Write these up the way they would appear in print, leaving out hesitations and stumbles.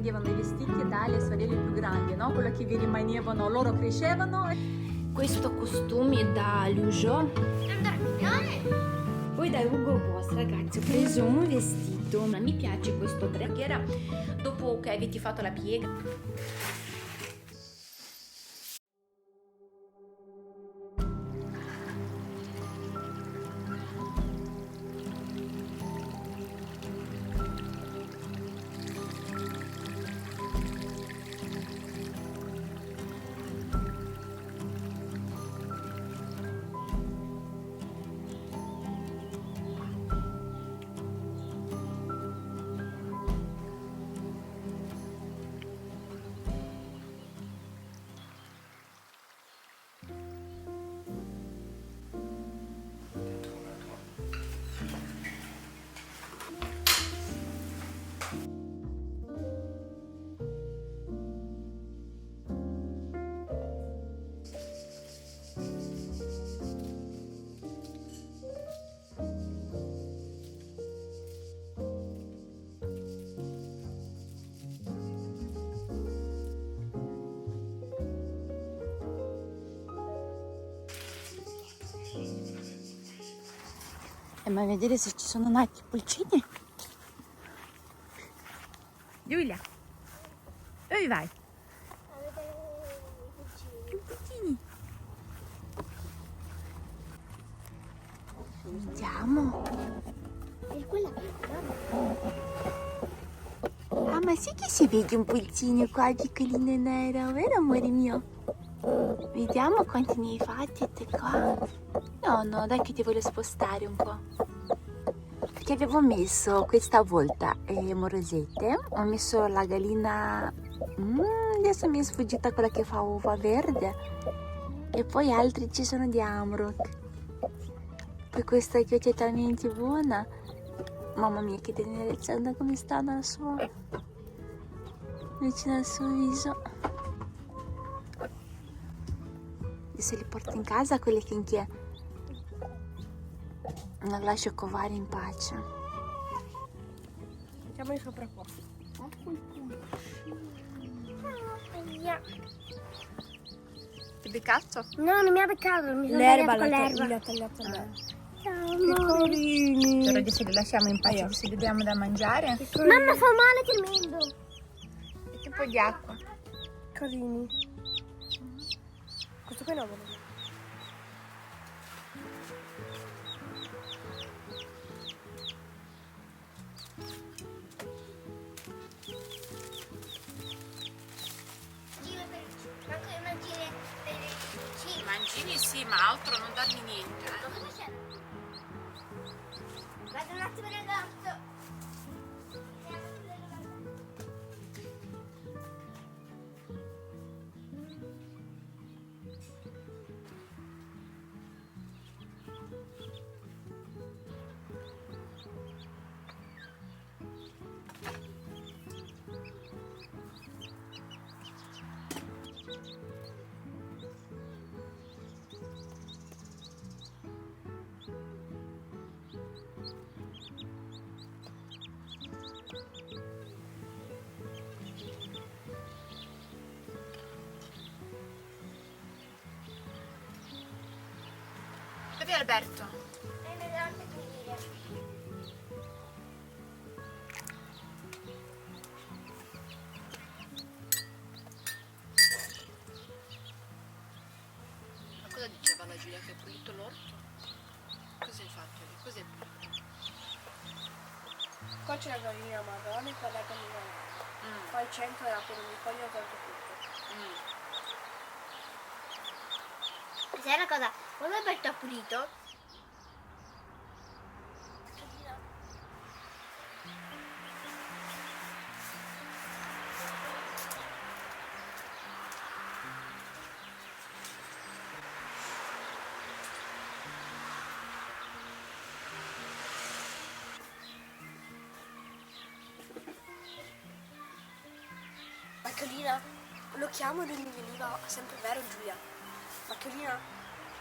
prendevano i vestiti dalle sorelle più grandi, no? Quello che vi rimanevano, loro crescevano. Questo costume è da Lujo. Poi da Hugo Boss, ragazzi, ho preso un vestito. Mi piace questo dress, che era dopo che avete fatto la piega. Ma vedere se ci sono nati i pulcini. Giulia, dove vai? I pulcini. Vediamo. E quella Ah, ma sì che si vede un pulcino qua piccolino e nero, vero amore mio? Vediamo quanti ne hai fatti te qua. No, dai che ti voglio spostare un po'. Perché avevo messo questa volta morosette, ho messo la gallina, adesso mi è sfuggita quella che fa uva verde, e poi altri ci sono di Amrock. Poi questa che è talmente buona. Mamma mia che tenerezza, come sta nel suo, vicino al suo viso. Adesso li porto in casa quelle chinchie. Non lascio covare in pace. mettiamoli sopra qua. Ti beccato? No, non mi ha beccato, mi sono L'erba con l'ha l'erba. tagliata bene. Ciao, Che amore. carini. Allora adesso li lasciamo in pace, se li diamo da mangiare. Mamma fa male tremendo. Metti un po' di acqua. Carini. Questo qui no, amore. Mangini sì, ma altro non dargli niente. Guarda un attimo ragazzo. Dov'è Alberto? Ma cosa diceva la Giulia, che ha pulito l'orto? Cosa hai fatto lì? Cos'è pulito? Qua c'è la gallina marrone e qua la gallina nera. Poi il centro era per un foglio tolto tutto. Sai una cosa? Quando Alberto ha pulito? Macchiolina, lo chiamo lui mi veniva sempre vero Giulia. Macchiolina?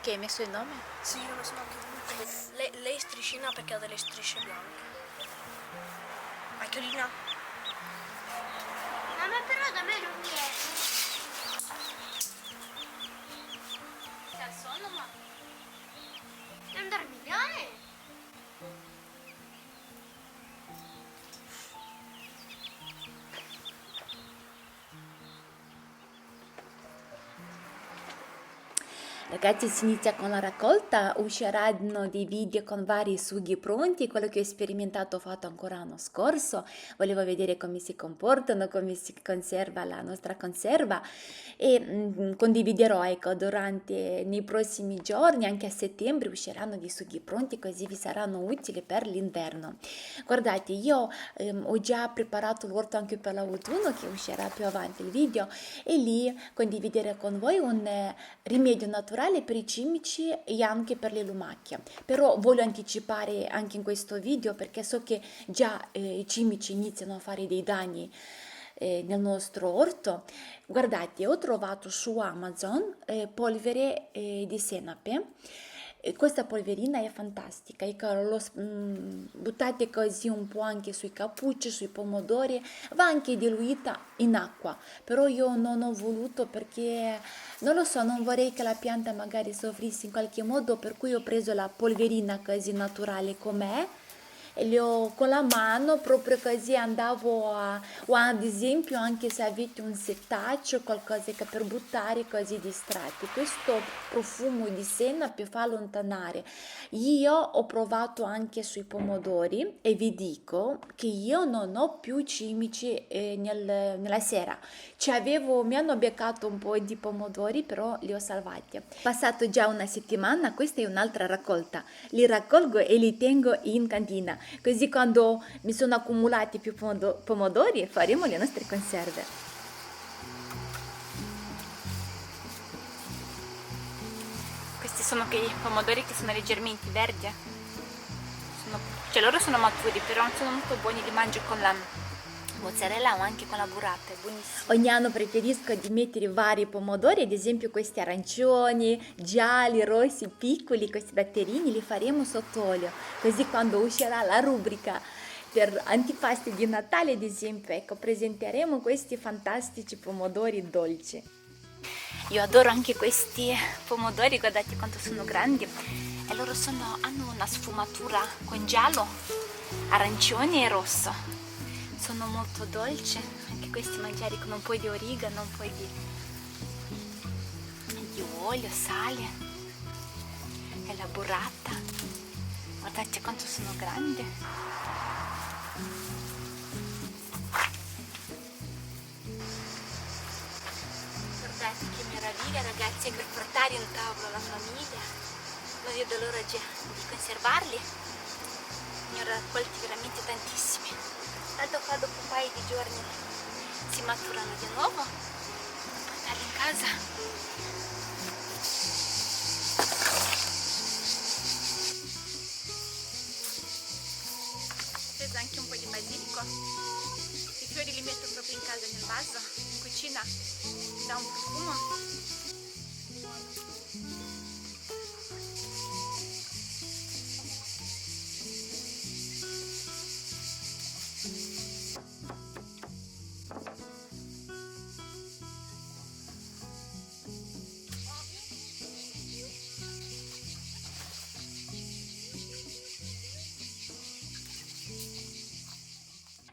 Che hai messo il nome? Sì, io lo so anche lui. Lei striscina perché ha delle strisce bianche. Macchiolina? da me non viene. C'è il sonno, ma... Non dormigliare? Ragazzi, si inizia con la raccolta, usciranno dei video con vari sughi pronti, quello che ho sperimentato ho fatto ancora l'anno scorso, volevo vedere come si comportano, come si conserva la nostra conserva e condividerò, ecco, nei prossimi giorni, anche a settembre usciranno dei sughi pronti, così vi saranno utili per l'inverno. Guardate, io ho già preparato l'orto anche per l'autunno, che uscirà più avanti il video, e lì condividere con voi un rimedio naturale per i cimici e anche per le lumache. Però voglio anticipare anche in questo video, perché so che già i cimici iniziano a fare dei danni nel nostro orto. Guardate, ho trovato su Amazon polvere di senape. Questa polverina è fantastica, buttate così un po' anche sui cappucci, sui pomodori, va anche diluita in acqua, però io non ho voluto perché, non lo so, non vorrei che la pianta magari soffrisse in qualche modo, per cui ho preso la polverina così naturale com'è, e con la mano proprio così andavo o ad esempio anche se avete un setaccio, qualcosa che per buttare così distratti, questo profumo di senape fa allontanare. Io ho provato anche sui pomodori e vi dico che io non ho più cimici nella sera, mi hanno beccato un po' di pomodori, però li ho salvati. Passato già una settimana, questa è un'altra raccolta, li raccolgo e li tengo in cantina, così quando mi sono accumulati più pomodori faremo le nostre conserve. Questi sono quei pomodori che sono leggermente verdi. Cioè loro sono maturi, però non sono molto buoni, li mangio con la mozzarella o anche con la burrata, è buonissimo. Ogni anno preferisco di mettere vari pomodori, ad esempio questi arancioni, gialli, rossi, piccoli, questi datterini li faremo sott'olio, così quando uscirà la rubrica per antipasti di Natale, ad esempio, ecco, presenteremo questi fantastici pomodori dolci. Io adoro anche questi pomodori, guardate quanto sono grandi, e loro hanno una sfumatura con giallo, arancione e rosso. Sono molto dolci, anche questi mangiare con un po' di origano, un po' di olio, sale e la burrata. Guardate quanto sono grandi. Guardate che meraviglia, ragazzi, per portare un tavolo alla famiglia. Non vedo l'ora già di conservarli. Ne ho raccolti veramente tantissimi. Tanto qua dopo un paio di giorni si maturano di nuovo, portarli in casa. Ho preso anche un po' di basilico, i fiori li metto proprio in casa nel vaso, in cucina, dà un profumo.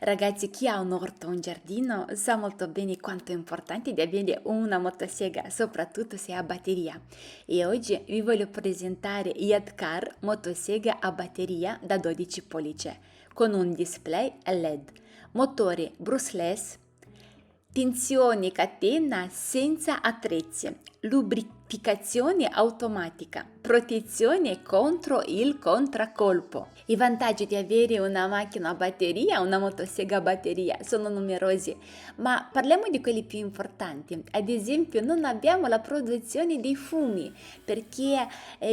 Ragazzi, chi ha un orto o un giardino sa molto bene quanto è importante di avere una motosega, soprattutto se ha batteria. E oggi vi voglio presentare Yadkar motosega a batteria da 12 pollici, con un display LED, motore brushless, tensione catena senza attrezzi, lubrificazione automatica, protezione contro il contraccolpo. I vantaggi di avere una macchina a batteria, una motosega a batteria, sono numerosi, ma parliamo di quelli più importanti. Ad esempio, non abbiamo la produzione dei fumi, perché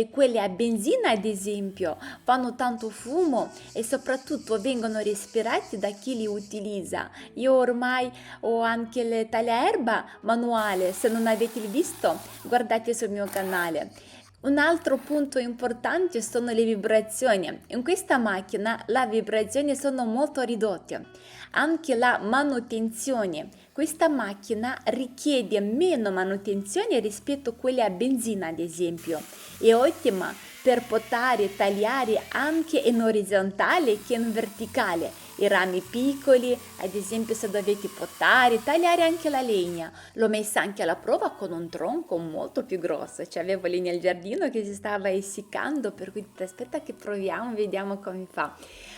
quelle a benzina, ad esempio, fanno tanto fumo e soprattutto vengono respirati da chi li utilizza. Io ormai ho anche il tagliaerba manuale, se non avete visto, guardate sul mio canale. Un altro punto importante sono le vibrazioni. In questa macchina le vibrazioni sono molto ridotte. Anche la manutenzione. Questa macchina richiede meno manutenzione rispetto a quelle a benzina, ad esempio. È ottima per potare tagliare anche in orizzontale che in verticale. I rami piccoli, ad esempio se dovete potare, tagliare anche la legna. L'ho messa anche alla prova con un tronco molto più grosso, cioè avevo lì nel giardino che si stava essiccando, per cui aspetta che proviamo, vediamo come fa.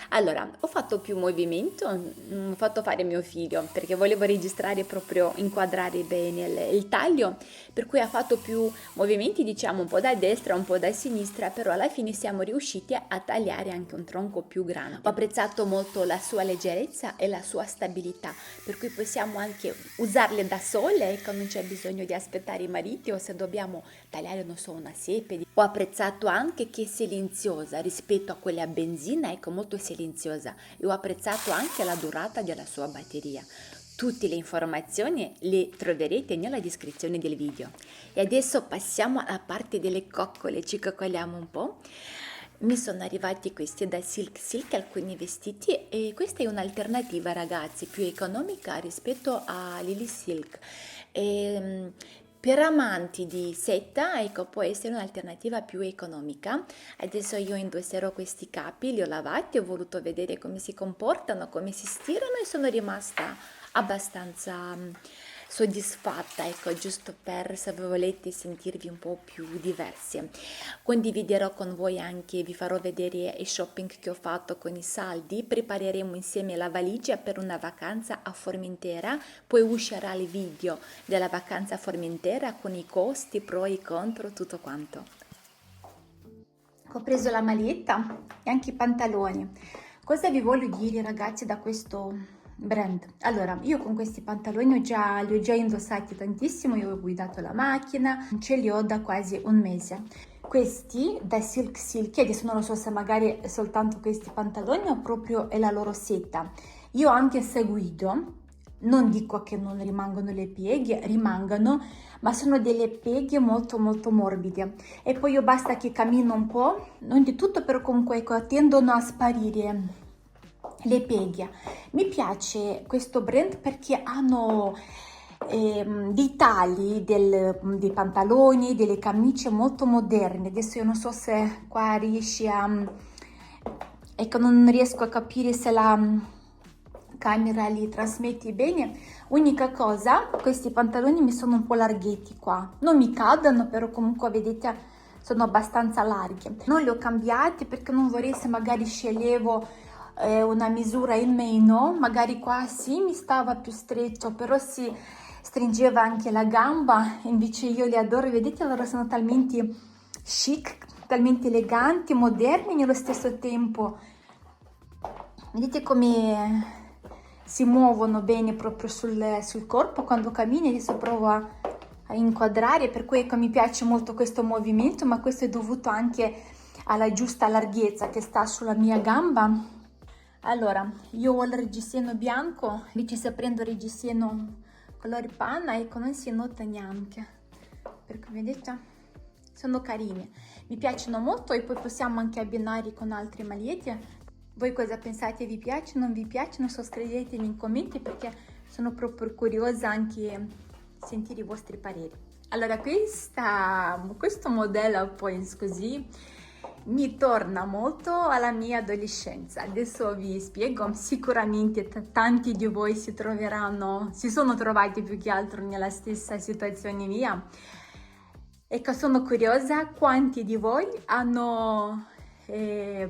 Allora, ho fatto più movimento, ho fatto fare mio figlio perché volevo registrare proprio, inquadrare bene il taglio, per cui ha fatto più movimenti, diciamo un po' da destra, un po' da sinistra, però alla fine siamo riusciti a tagliare anche un tronco più grande. Ho apprezzato molto la sua leggerezza e la sua stabilità, per cui possiamo anche usarle da sole, ecco, non c'è bisogno di aspettare i mariti o se dobbiamo tagliare, non so, una siepe. Ho apprezzato anche che è silenziosa rispetto a quelle a benzina, ecco, molto silenziosa, e ho apprezzato anche la durata della sua batteria. Tutte le informazioni le troverete nella descrizione del video. E adesso passiamo alla parte delle coccole, ci coccoliamo un po'. Mi sono arrivati questi da Silk, alcuni vestiti, e questa è un'alternativa, ragazzi, più economica rispetto a Lily Silk. Per amanti di seta, ecco, può essere un'alternativa più economica. Adesso io indosserò questi capi, li ho lavati, ho voluto vedere come si comportano, come si stirano e sono rimasta abbastanza soddisfatta, ecco, giusto per, se volete sentirvi un po' più diversi. Condividerò con voi anche, vi farò vedere i shopping che ho fatto con i saldi, prepareremo insieme la valigia per una vacanza a Formentera, poi uscirà il video della vacanza a Formentera con i costi, pro e contro, tutto quanto. Ho preso la maglietta e anche i pantaloni. Cosa vi voglio dire, ragazzi, da questo brand? Allora, io con questi pantaloni li ho già indossati tantissimo, io ho guidato la macchina, ce li ho da quasi un mese. Questi da Silk, adesso non lo so se magari è soltanto questi pantaloni o proprio è la loro seta. Io anche se guido, non dico che non rimangono le pieghe, rimangono, ma sono delle pieghe molto molto morbide. E poi io basta che cammino un po', non di tutto, però comunque ecco, tendono a sparire le pieghe. Mi piace questo brand perché hanno dei tagli dei pantaloni, delle camicie molto moderne. Adesso io non so se qua riesci a... ecco, non riesco a capire se la camera li trasmette bene. Unica cosa, questi pantaloni mi sono un po' larghetti qua. Non mi cadono, però comunque vedete sono abbastanza larghi. Non li ho cambiati perché non vorrei, se magari sceglievo una misura in meno, magari qua sì mi stava più stretto, però si stringeva anche la gamba. Invece io li adoro, vedete, loro sono talmente chic, talmente eleganti, moderni nello stesso tempo. Vedete come si muovono bene proprio sul corpo quando cammini. Adesso provo a inquadrare, per cui ecco, mi piace molto questo movimento, ma questo è dovuto anche alla giusta larghezza che sta sulla mia gamba. Allora, io ho il reggiseno bianco, invece se prendo il reggiseno colore panna, ecco, non si nota neanche, perché vedete, sono carini, mi piacciono molto e poi possiamo anche abbinare con altre magliette. Voi cosa pensate? Vi piacciono? Non vi piacciono? Scrivetemi in commenti perché sono proprio curiosa anche sentire i vostri pareri. Allora, questo modello poi così mi torna molto alla mia adolescenza. Adesso vi spiego, sicuramente tanti di voi si sono trovati più che altro nella stessa situazione mia. Ecco, sono curiosa quanti di voi hanno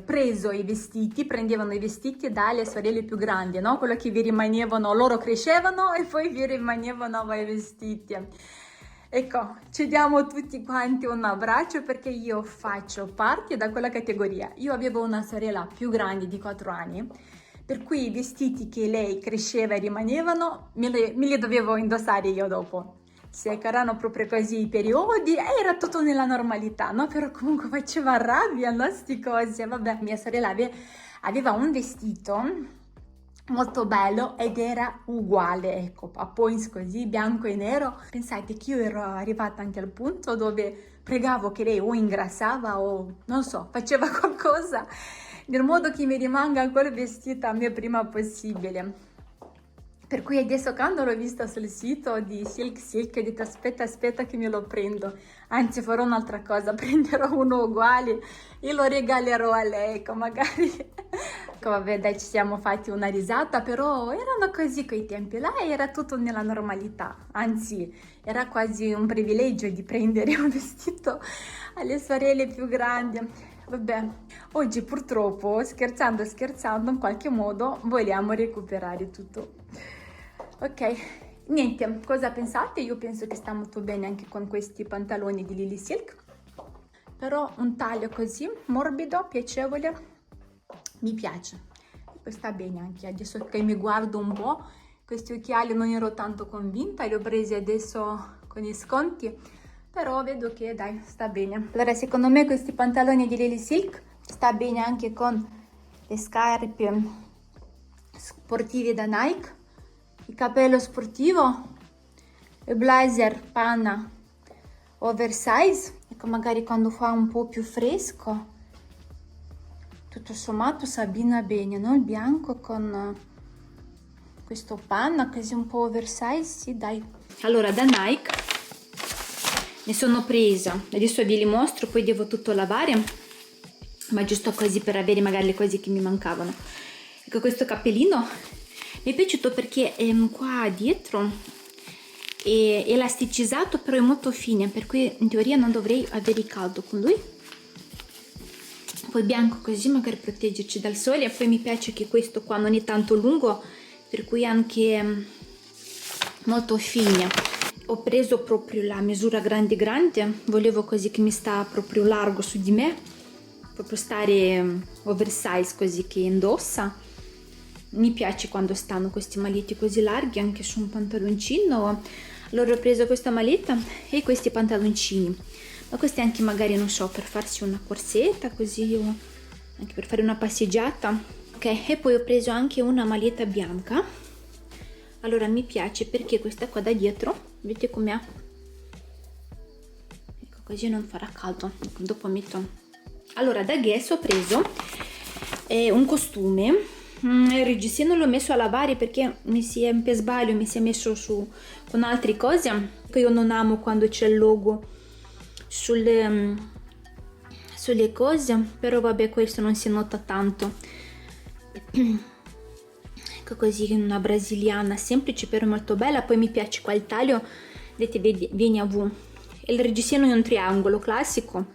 prendevano i vestiti dalle sorelle più grandi, no? Quello che vi rimanevano, loro crescevano e poi vi rimanevano voi vestiti. Ecco, ci diamo tutti quanti un abbraccio perché io faccio parte da quella categoria. Io avevo una sorella più grande di 4 anni, per cui i vestiti che lei cresceva e rimanevano me li dovevo indossare io dopo. Se erano proprio così i periodi, era tutto nella normalità, no? Però comunque faceva rabbia, no? Sti cose, vabbè. Mia sorella aveva un vestito molto bello ed era uguale, ecco, a points così, bianco e nero. Pensate che io ero arrivata anche al punto dove pregavo che lei o ingrassava o, non so, faceva qualcosa nel modo che mi rimanga quel vestito a me prima possibile. Per cui adesso quando l'ho vista sul sito di Silk Silk ho detto aspetta che me lo prendo, anzi farò un'altra cosa, prenderò uno uguale e lo regalerò a lei, ecco, magari. Ecco, vabbè, dai, ci siamo fatti una risata, però erano così quei tempi, là era tutto nella normalità, anzi era quasi un privilegio di prendere un vestito alle sorelle più grandi. Vabbè, oggi purtroppo, scherzando, in qualche modo vogliamo recuperare tutto. Ok, niente, cosa pensate? Io penso che sta molto bene anche con questi pantaloni di Lily Silk, però un taglio così morbido, piacevole, mi piace. Sta bene anche adesso che mi guardo un po', questi occhiali non ero tanto convinta, li ho presi adesso con i sconti, però vedo che dai, sta bene. Allora secondo me questi pantaloni di Lily Silk sta bene anche con le scarpe sportive da Nike, il cappello sportivo, il blazer panna oversize, ecco, magari quando fa un po' più fresco, tutto sommato si abbina bene, no? Il bianco con questo panna così un po' oversize, sì dai. Allora da Nike ne sono presa, adesso vi li mostro, poi devo tutto lavare, ma giusto così per avere magari le cose che mi mancavano. Ecco, questo cappellino mi è piaciuto perché qua dietro è elasticizzato, però è molto fine, per cui in teoria non dovrei avere caldo con lui. Poi bianco così magari proteggerci dal sole, e poi mi piace che questo qua non è tanto lungo, per cui anche molto fine. Ho preso proprio la misura grande, volevo così che mi sta proprio largo su di me, proprio stare oversize così che indossa. Mi piace quando stanno questi maglietti così larghi anche su un pantaloncino. Allora ho preso questa maglietta e questi pantaloncini, ma questi anche magari, non so, per farsi una corsetta così o anche per fare una passeggiata. Ok, e poi ho preso anche una maglietta bianca. Allora mi piace perché questa qua da dietro, vedete com'è? Ecco, così non farà caldo, dopo metto. Allora da Guess ho preso un costume. Il reggiseno l'ho messo a lavare perché per sbaglio mi si è messo su con altre cose che io non amo quando c'è il logo sulle cose, però vabbè, questo non si nota tanto. Ecco, così una brasiliana semplice però molto bella. Poi mi piace qua il taglio, vedete, viene a V, il reggiseno è un triangolo classico.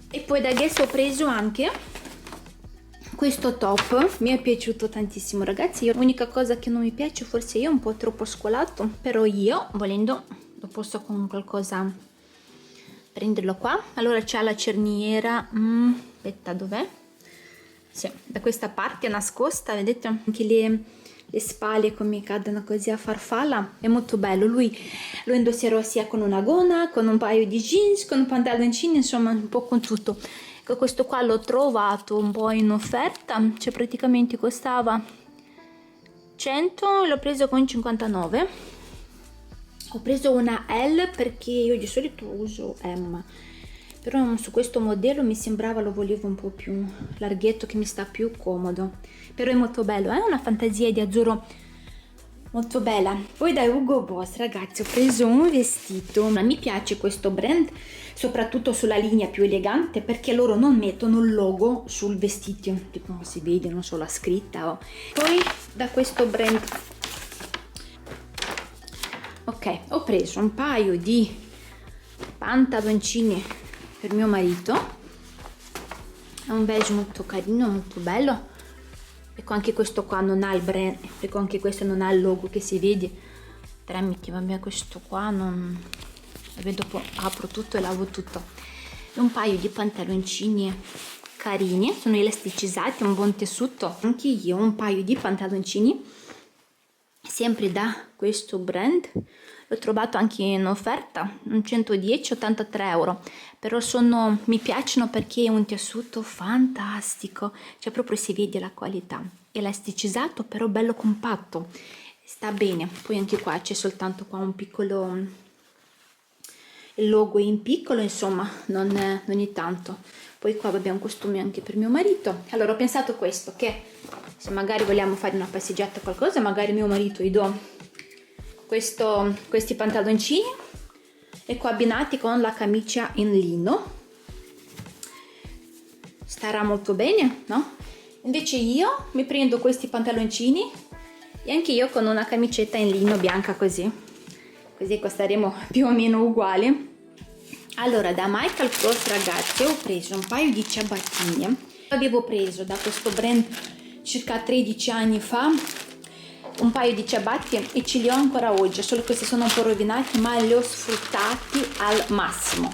E poi da Guess ho preso anche questo top, mi è piaciuto tantissimo ragazzi. L'unica cosa che non mi piace, forse io, è un po' troppo scolato, però io volendo lo posso con qualcosa prenderlo qua. Allora c'è la cerniera, aspetta, dov'è? Sì, da questa parte è nascosta, vedete anche le spalle come cadono così a farfalla, è molto bello. Lui lo indosserò sia con una gonna, con un paio di jeans, con pantaloncini, insomma un po' con tutto. Questo qua l'ho trovato un po' in offerta, cioè praticamente costava 100, l'ho preso con 59. Ho preso una L perché io di solito uso M, però su questo modello mi sembrava lo volevo un po' più larghetto, che mi sta più comodo, però è molto bello, è una fantasia di azzurro molto bella. Poi da Hugo Boss ragazzi ho preso un vestito, mi piace questo brand soprattutto sulla linea più elegante, perché loro non mettono il logo sul vestito, tipo si vede, non so, la scritta. Poi da questo brand, ok, ho preso un paio di pantaloncini per mio marito, è un beige molto carino, molto bello. Ecco, anche questo qua non ha il brand, ecco, anche questo non ha il logo che si vede tramite, vabbè, questo qua non, vabbè, dopo apro tutto e lavo tutto. Un paio di pantaloncini carini, sono elasticizzati, un buon tessuto. Anche io un paio di pantaloncini sempre da questo brand. L'ho trovato anche in offerta, 110, 83 euro, però mi piacciono perché è un tessuto fantastico, cioè proprio si vede la qualità, elasticizzato però bello compatto, sta bene. Poi anche qua c'è soltanto qua un piccolo, il logo è in piccolo, insomma non è tanto. Poi qua abbiamo un costume anche per mio marito. Allora ho pensato questo, che se magari vogliamo fare una passeggiata o qualcosa, magari mio marito gli do questi pantaloncini e qua abbinati con la camicia in lino, starà molto bene, no? Invece io mi prendo questi pantaloncini e anche io con una camicetta in lino bianca, così staremo più o meno uguali. Allora, da Michael Kors, ragazzi, ho preso un paio di ciabattine. Avevo preso da questo brand circa 13 anni fa un paio di ciabatte e ce li ho ancora oggi, solo che si sono un po' rovinati, ma li ho sfruttati al massimo.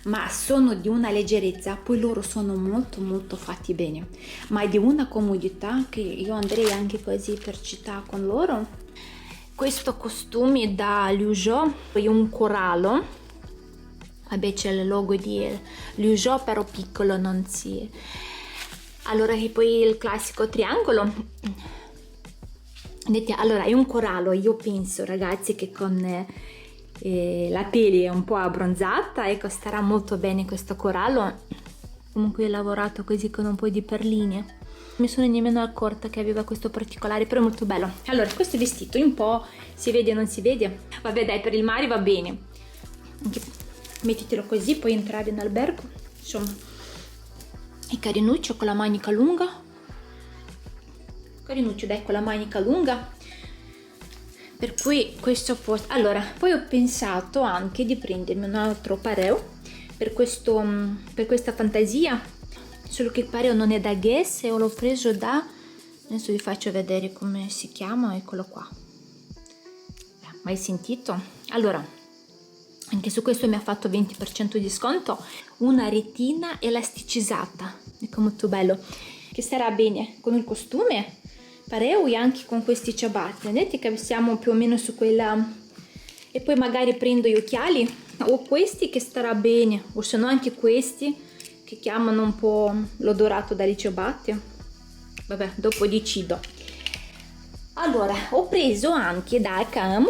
Ma sono di una leggerezza, poi loro sono molto molto fatti bene, ma di una comodità che io andrei anche così per città con loro. Questo costume da Liujo è un corallo, vabbè c'è il logo di Liujo però piccolo, non si... Allora, e poi il classico triangolo. Allora, è un corallo, io penso, ragazzi, che con la pelle un po' abbronzata, ecco, starà molto bene questo corallo. Comunque ho lavorato così con un po' di perline. Mi sono nemmeno accorta che aveva questo particolare, però è molto bello. Allora, questo vestito un po' si vede o non si vede? Vabbè dai, per il mare va bene. Mettitelo così, puoi entrare in albergo. Insomma, è carinuccio con la manica lunga. Carinuccio dai, con la manica lunga, per cui questo può... Allora, poi ho pensato anche di prendermi un altro pareo per questa fantasia, solo che il pareo non è da Guess e l'ho preso da... Adesso vi faccio vedere come si chiama, eccolo qua. Mai sentito? Allora, anche su questo mi ha fatto 20% di sconto, una retina elasticizzata, ecco, molto bello, che starà bene con il costume pareo e anche con questi ciabatte. Vedete che siamo più o meno su quella. E poi magari prendo gli occhiali o questi, che starà bene, o se no anche questi che chiamano un po' l'odorato dalle ciabatte. Vabbè, dopo decido. Allora, ho preso anche da H&M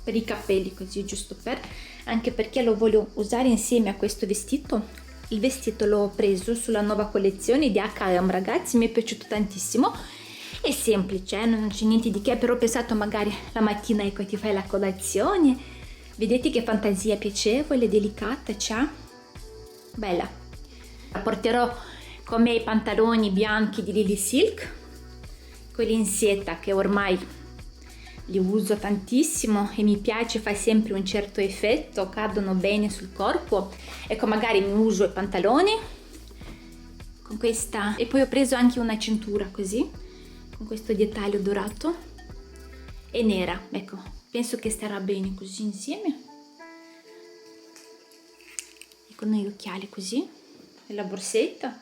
per i capelli, così giusto per, anche perché lo voglio usare insieme a questo vestito. Il vestito l'ho preso sulla nuova collezione di H&M, ragazzi, mi è piaciuto tantissimo. È semplice, non c'è niente di che, però ho pensato magari la mattina, ecco, ti fai la colazione. Vedete che fantasia piacevole, delicata c'ha? Bella. Porterò con me i pantaloni bianchi di Lily Silk, quelli in seta che ormai li uso tantissimo e mi piace, fa sempre un certo effetto, cadono bene sul corpo. Ecco, magari mi uso i pantaloni con questa, e poi ho preso anche una cintura così, con questo dettaglio dorato e nera, ecco, penso che starà bene così insieme, e con gli occhiali così, e la borsetta,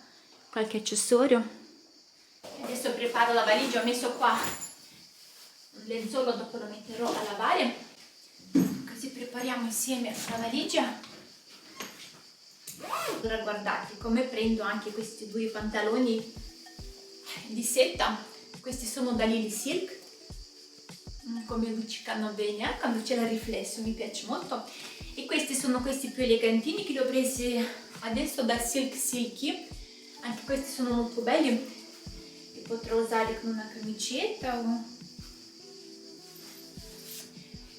qualche accessorio. Adesso preparo la valigia, ho messo qua un lenzuolo, dopo lo metterò a lavare, così prepariamo insieme la valigia. Allora guardate come prendo anche questi due pantaloni di seta. Questi sono da Lily Silk, come luccicano bene, quando c'è il riflesso, mi piace molto. E questi sono questi più elegantini che li ho presi adesso da Silk Silky, anche questi sono molto belli, li potrò usare con una camicetta o...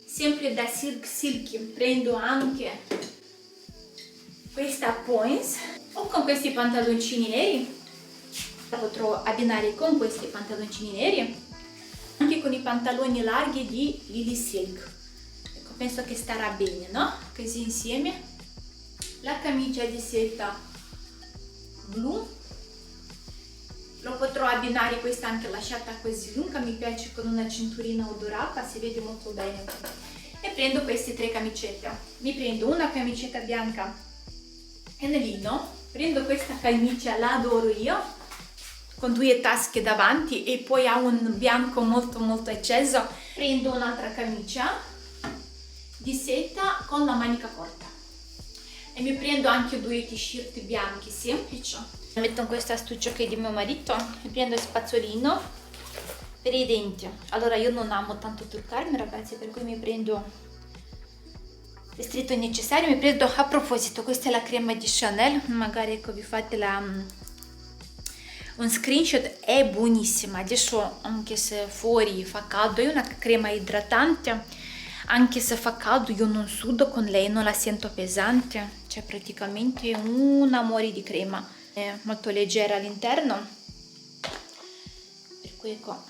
Sempre da Silk Silky prendo anche questa Points, o con questi pantaloncini neri, la potrò abbinare con questi pantaloncini neri, anche con i pantaloni larghi di Lily Silk. Ecco, penso che starà bene, no? Così insieme. La camicia di seta blu, lo potrò abbinare, questa anche lasciata così lunga, mi piace, con una cinturina odorata, si vede molto bene. E prendo queste tre camicette. Mi prendo una camicetta bianca in lino, prendo questa camicia, la adoro io, con due tasche davanti e poi ha un bianco molto molto acceso, prendo un'altra camicia di seta con la manica corta e mi prendo anche 2 t-shirt bianchi semplici. Metto in questo astuccio che è di mio marito e prendo il spazzolino per i denti. Allora io non amo tanto truccarmi, ragazzi, per cui mi prendo il stretto necessario. Mi prendo, a proposito, questa è la crema di Chanel, magari ecco vi fate un screenshot, è buonissima. Adesso anche se fuori fa caldo, è una crema idratante, anche se fa caldo io non sudo con lei, non la sento pesante, cioè praticamente un amore di crema, è molto leggera all'interno, per cui ecco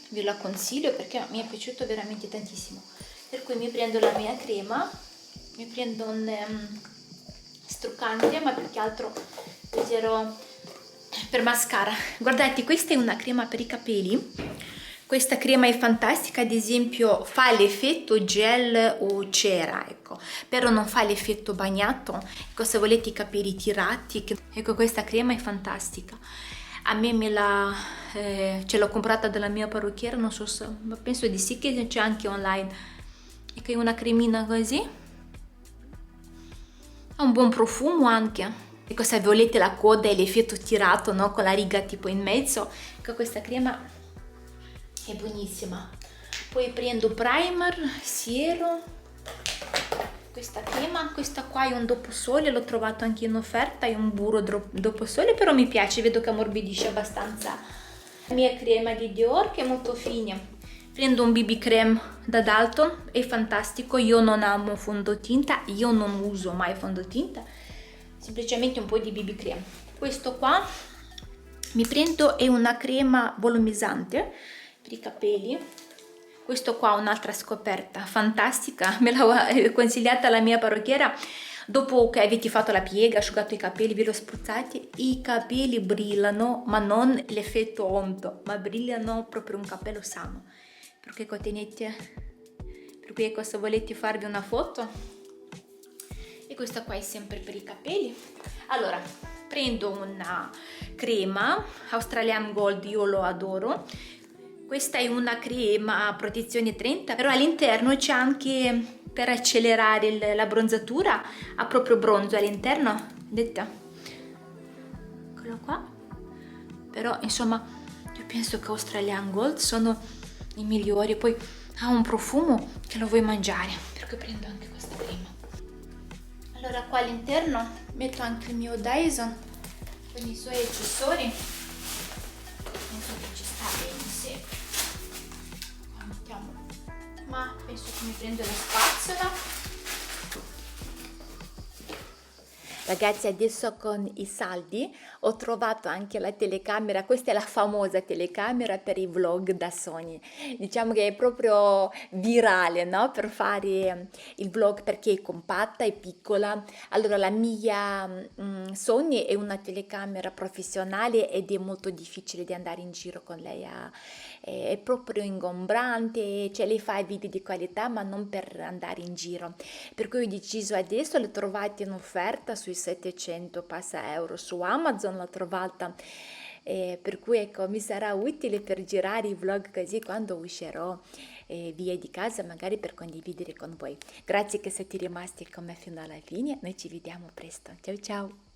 ve la consiglio perché mi è piaciuto veramente tantissimo. Per cui mi prendo la mia crema, mi prendo un struccante, ma più che altro userò per mascara. Guardate, questa è una crema per i capelli. Questa crema è fantastica, ad esempio fa l'effetto gel o cera, ecco, però non fa l'effetto bagnato. Ecco, se volete i capelli tirati, ecco, questa crema è fantastica. A me ce l'ho comprata dalla mia parrucchiera, non so se, ma penso di sì, che c'è anche online. Ecco, è una cremina così, ha un buon profumo anche. Ecco, se volete la coda e l'effetto tirato, no, con la riga tipo in mezzo, ecco, questa crema è buonissima. Poi prendo primer, siero, questa crema, questa qua è un dopo sole, l'ho trovato anche in offerta, è un burro dopo sole, però mi piace, vedo che ammorbidisce abbastanza. La mia crema di Dior che è molto fine. Prendo un BB cream da Dalton, è fantastico, io non amo fondotinta, io non uso mai fondotinta, semplicemente un po' di BB cream. Questo qua mi prendo è una crema volumizzante per i capelli. Questo qua è un'altra scoperta fantastica, me l'ha consigliata la mia parrucchiera. Dopo che avete fatto la piega, asciugato i capelli, ve lo spruzzate, i capelli brillano, ma non l'effetto onto, ma brillano proprio un capello sano. Perché tenete, per cui ecco, se volete farvi una foto, e questa qua è sempre per i capelli. Allora, prendo una crema Australian Gold, io lo adoro. Questa è una crema a protezione 30, però all'interno c'è anche per accelerare la bronzatura, ha proprio bronzo all'interno, vedete? Eccolo qua. Però insomma io penso che Australian Gold sono i migliori, poi ha un profumo che lo vuoi mangiare, per cui prendo anche questa crema. Allora qua all'interno metto anche il mio Dyson con i suoi accessori, penso che ci sta bene, sì. Qua mettiamo, ma penso che mi prendo la spazzola. Ragazzi, adesso con i saldi ho trovato anche la telecamera, questa è la famosa telecamera per i vlog da Sony, diciamo che è proprio virale, no? Per fare il vlog perché è compatta, è piccola. Allora la mia Sony è una telecamera professionale ed è molto difficile di andare in giro con lei, è proprio ingombrante, cioè lei fa i video di qualità ma non per andare in giro, per cui ho deciso adesso, le trovate in offerta sui 700 passa euro su Amazon, l'ho trovata, per cui ecco mi sarà utile per girare i vlog così quando uscirò via di casa, magari per condividere con voi. Grazie che siete rimasti con me fino alla fine, noi ci vediamo presto, ciao ciao.